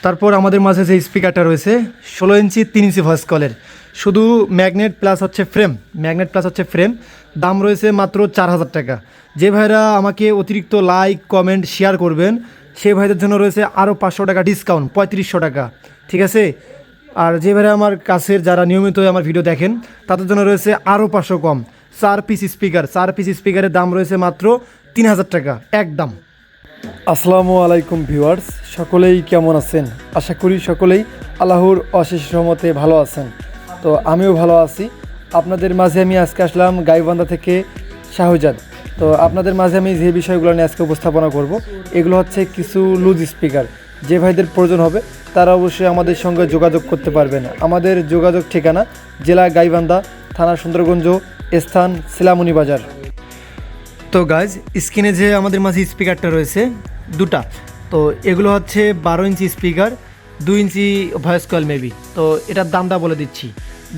তারপর আমাদের মাঝে যে স্পিকারটা রয়েছে 16 ইঞ্চি 3 ইঞ্চি ভয়েস কলের, শুধু ম্যাগনেট প্লাস হচ্ছে ফ্রেম, দাম রয়েছে মাত্র 4,000 টাকা। যে ভাইরা আমাকে অতিরিক্ত লাইক কমেন্ট শেয়ার করবেন সেই ভাইদের জন্য রয়েছে আরও 500 টাকা ডিসকাউন্ট, 3500 টাকা, ঠিক আছে। আর যে ভাইরা আমার কাছের যারা নিয়মিত আমার ভিডিও দেখেন তাদের জন্য রয়েছে আরও 500 কম। 4 পিস স্পিকারের দাম রয়েছে মাত্র 3,000 টাকা একদম। আসসালামু আলাইকুম ভিউয়ার্স, সকলেই কেমন আছেন? আশা করি সকলেই আল্লাহর অশেষ রহমতে ভালো আছেন। তো আমিও ভালো আছি। আপনাদের মাঝে আমি আজকে আসলাম গাইবান্ধা থেকে শাহজাদ। তো আপনাদের মাঝে আমি যে বিষয়গুলো নিয়ে আজকে উপস্থাপনা করব, এগুলো হচ্ছে কিছু লুজ স্পিকার। যে ভাইদের প্রয়োজন হবে তারা অবশ্যই আমাদের সঙ্গে যোগাযোগ করতে পারবেন। আমাদের যোগাযোগ ঠিকানা জেলা গাইবান্ধা, থানা সুন্দরগঞ্জ, স্থান শিলামণি বাজার। তো গাইজ, স্ক্রিনে যে আমাদের মাঝে স্পিকারটা রয়েছে দুটা, তো এগুলো হচ্ছে 12 inch speaker, 2 inch voice coil maybe. তো এটার দামটা বলে দিচ্ছি।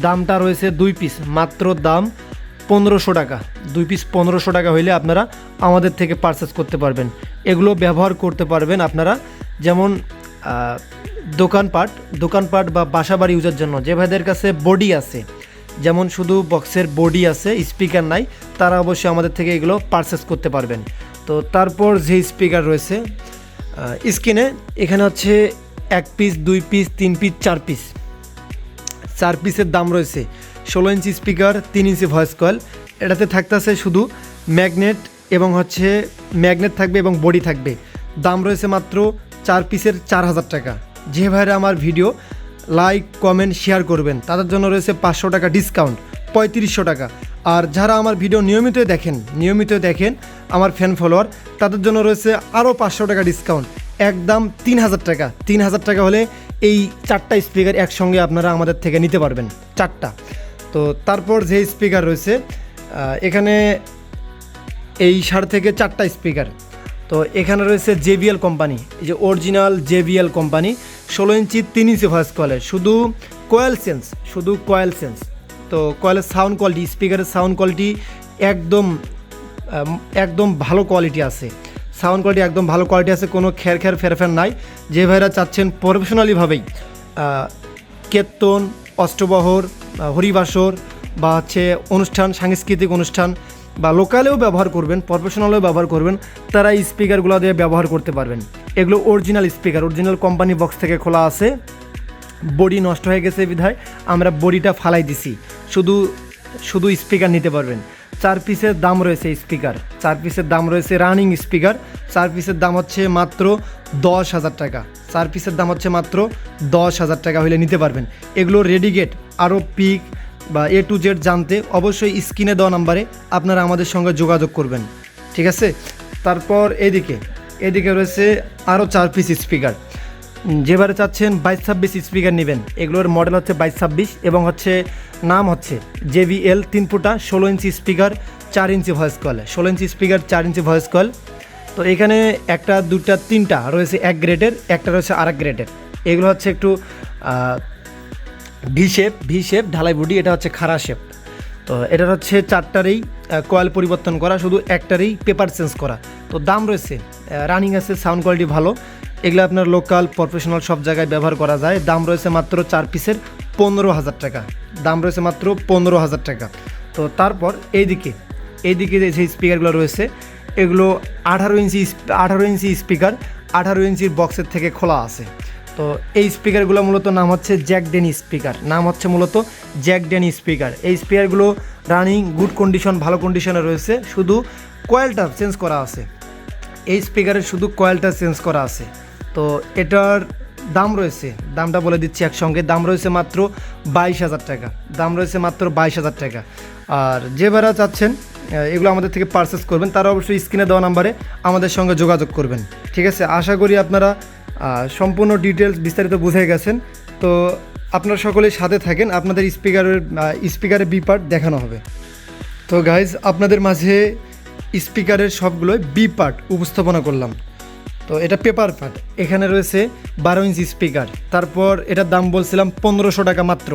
দামটা রয়েছে 2 পিস, মাত্র দাম 1500 টাকা। 2 পিস 1500 টাকা হইলে আপনারা আমাদের থেকে পারচেস করতে পারবেন। এগুলো ব্যবহার করতে পারবেন আপনারা, যেমন দোকানপাট বা বাসাবাড়ি ইউজের জন্য। যে ভাইদের কাছে বডি আছে, যেমন শুধু বক্সের বডি আছে, স্পিকার নাই, তারা অবশ্যই আমাদের থেকে এগুলো পারচেস করতে পারবেন। তো তারপর যে স্পিকার রয়েছে স্ক্রিনে, এখানে হচ্ছে 1 পিস, 2 পিস, 3 পিস, 4 পিস। 4 পিসের দাম রয়েছে 16 inch speaker, 3 inch voice coil. এটাতে থাকতেছে শুধু ম্যাগনেট এবং ম্যাগনেট থাকবে এবং বডি থাকবে। দাম রয়েছে মাত্র 4 পিসের 4,000 টাকা। যে ভাইরা আমার ভিডিও লাইক কমেন্ট শেয়ার করবেন তাদের জন্য রয়েছে 500 টাকা ডিসকাউন্ট, 3500 টাকা। আর যারা আমার ভিডিও নিয়মিত দেখেন আমার ফ্যান ফলোয়ার, তাদের জন্য রয়েছে আরও 500 টাকা ডিসকাউন্ট, একদম 3,000 টাকা। 3,000 টাকা হলে এই 4টা স্পিকার একসঙ্গে আপনারা আমাদের থেকে নিতে পারবেন, 4টা। তো তারপর যে স্পিকার রয়েছে এখানে এই 4.5 থেকে 4টা স্পিকার। তো এখানে রয়েছে JBL কোম্পানি, এই যে অরিজিনাল JBL কোম্পানি, 16 ইঞ্চি 3 ইঞ্চি ভয়েস কয়েলের, শুধু কয়েল চেঞ্জ। তো কয়েলের সাউন্ড কোয়ালিটি, স্পিকারের সাউন্ড কোয়ালিটি একদম ভালো কোয়ালিটি আছে। সাউন্ড কোয়ালিটি একদম ভালো কোয়ালিটি আছে, কোনো ফেরফের নাই। যে ভাইরা চাচ্ছেন প্রফেশনালিভাবেই কীর্তন, অষ্টবহর, হরিবাসর বা হচ্ছে অনুষ্ঠান, সাংস্কৃতিক অনুষ্ঠান বা লোকালেও ব্যবহার করবেন, প্রফেশনালেও ব্যবহার করবেন, তারা এই স্পিকারগুলো দিয়ে ব্যবহার করতে পারবেন। এগুলো original speaker, original company box থেকে খোলা আছে। বডি নষ্ট হয়ে গেছে বিধায় আমরা বডিটা ফালাই দিছি, শুধু স্পিকার নিতে পারবেন। 4 পিসের দাম রয়েছে স্পিকার, 4 পিসের দাম রয়েছে রানিং স্পিকার। 4 পিসের দাম হচ্ছে মাত্র 10,000 টাকা। 4 পিসের দাম হচ্ছে মাত্র 10,000 টাকা হলে নিতে পারবেন। এগুলো রেডিগেট, আরও পিক বা A to Z জানতে অবশ্যই স্ক্রিনে দেওয়া নাম্বারে আপনারা আমাদের সঙ্গে যোগাযোগ করবেন, ঠিক আছে। তারপর এদিকে রয়েছে আরও 4 পিস স্পিকার। যেবারে চাচ্ছেন 22-26 স্পিকার নেবেন, এগুলোর মডেল হচ্ছে 22-26 এবং নাম হচ্ছে JBL 3 ফুটা 16 inch speaker, 4 inch voice coil. 16 inch speaker, 4 inch voice coil. তো এখানে 1টা 2টা 3টা রয়েছে 1 গ্রেডের, একটা রয়েছে আরেক গ্রেডের। এগুলো হচ্ছে একটু ভি শেপ ঢালাই বডি, এটা হচ্ছে খাড়া শেপ। তো এটার হচ্ছে 4টারই কয়েল পরিবর্তন করা, শুধু একটারই পেপার চেঞ্জ করা। তো দাম রয়েছে রানিং আছে, সাউন্ড কোয়ালিটি ভালো। এগুলো আপনার লোকাল প্রফেশনাল সব জায়গায় ব্যবহার করা যায়। দাম রয়েছে মাত্র 4 পিসের 15,000 টাকা। দাম রয়েছে মাত্র 15,000 টাকা। তো তারপর এইদিকে যে স্পিকারগুলো রয়েছে এগুলো 18 ইঞ্চি স্পিকার, 18 ইঞ্চির বক্সের থেকে খোলা আছে। তো এই স্পিকারগুলো মূলত নাম হচ্ছে জ্যাক ডেনি স্পিকার। এই স্পিকারগুলো রানিং গুড কন্ডিশন, ভালো কন্ডিশনে রয়েছে, শুধু কয়েলটা চেঞ্জ করা আছে। এই স্পিকারের শুধু কয়েলটা চেঞ্জ করা আছে। তো এটার দামটা বলে দিচ্ছি একসঙ্গে। দাম রয়েছে মাত্র 22,000 টাকা। আর যে ভাড়া চাচ্ছেন এগুলো আমাদের থেকে পারচেস করবেন তারা অবশ্যই স্ক্রিনে দেওয়া নাম্বারে আমাদের সঙ্গে যোগাযোগ করবেন, ঠিক আছে। আশা করি আপনারা সম্পূর্ণ ডিটেলস বিস্তারিত বুঝে গেছেন। তো আপনারা সকলেই সাথে থাকেন, আপনাদের স্পিকারের বি পার্ট দেখানো হবে। তো গাইজ, আপনাদের মাঝে স্পিকারের সবগুলোই বি পার্ট উপস্থাপনা করলাম। তো এটা পেপার পার্ট, এখানে রয়েছে 12 ইঞ্চি স্পিকার। তারপর এটার দাম বলছিলাম 1500 টাকা মাত্র।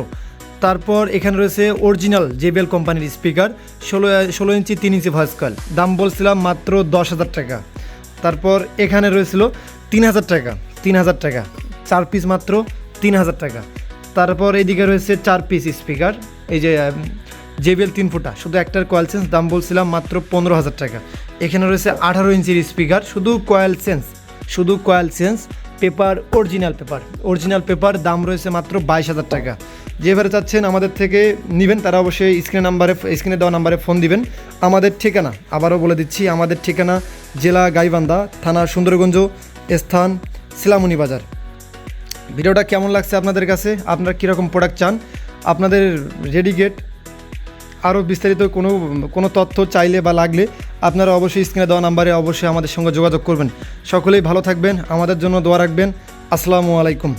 তারপর এখানে রয়েছে অরিজিনাল JBL কোম্পানির স্পিকার, 16 ইঞ্চি 3 ইঞ্চি ভয়েস কয়েল। দাম বলছিলাম মাত্র 10,000 টাকা। তারপর এখানে রয়েছিল 3,000 টাকা। 4 পিস মাত্র 3000 টাকা। তারপর এইদিকে রয়েছে 4 পিস স্পিকার, এই যে JBL 3 ফুটা, শুধু একটার কয়েল সেন্স, দাম বলছিলাম মাত্র 15000 টাকা। এখানে রয়েছে 18 ইঞ্চির স্পিকার, শুধু coil sense, paper original paper, দাম রয়েছে মাত্র 22000 টাকা। যেভাবে চাচ্ছেন আমাদের থেকে নেবেন তারা অবশ্যই স্ক্রিনে দেওয়া নাম্বারে ফোন দিবেন। আমাদের ঠিকানা আবারও বলে দিচ্ছি, আমাদের ঠিকানা জেলা গাইবান্ধা, থানা সুন্দরগঞ্জ, স্থান শিলামণি বাজার। ভিডিওটা কেমন লাগছে আপনাদের কাছে, আপনারা কীরকম প্রোডাক্ট চান, আপনাদের রেডিগেট আরও বিস্তারিত কোনো তথ্য চাইলে বা লাগলে আপনারা অবশ্যই স্ক্রিনে দেওয়া নাম্বারে অবশ্যই আমাদের সঙ্গে যোগাযোগ করবেন। সকলেই ভালো থাকবেন, আমাদের জন্য দোয়া রাখবেন। আসসালামু আলাইকুম।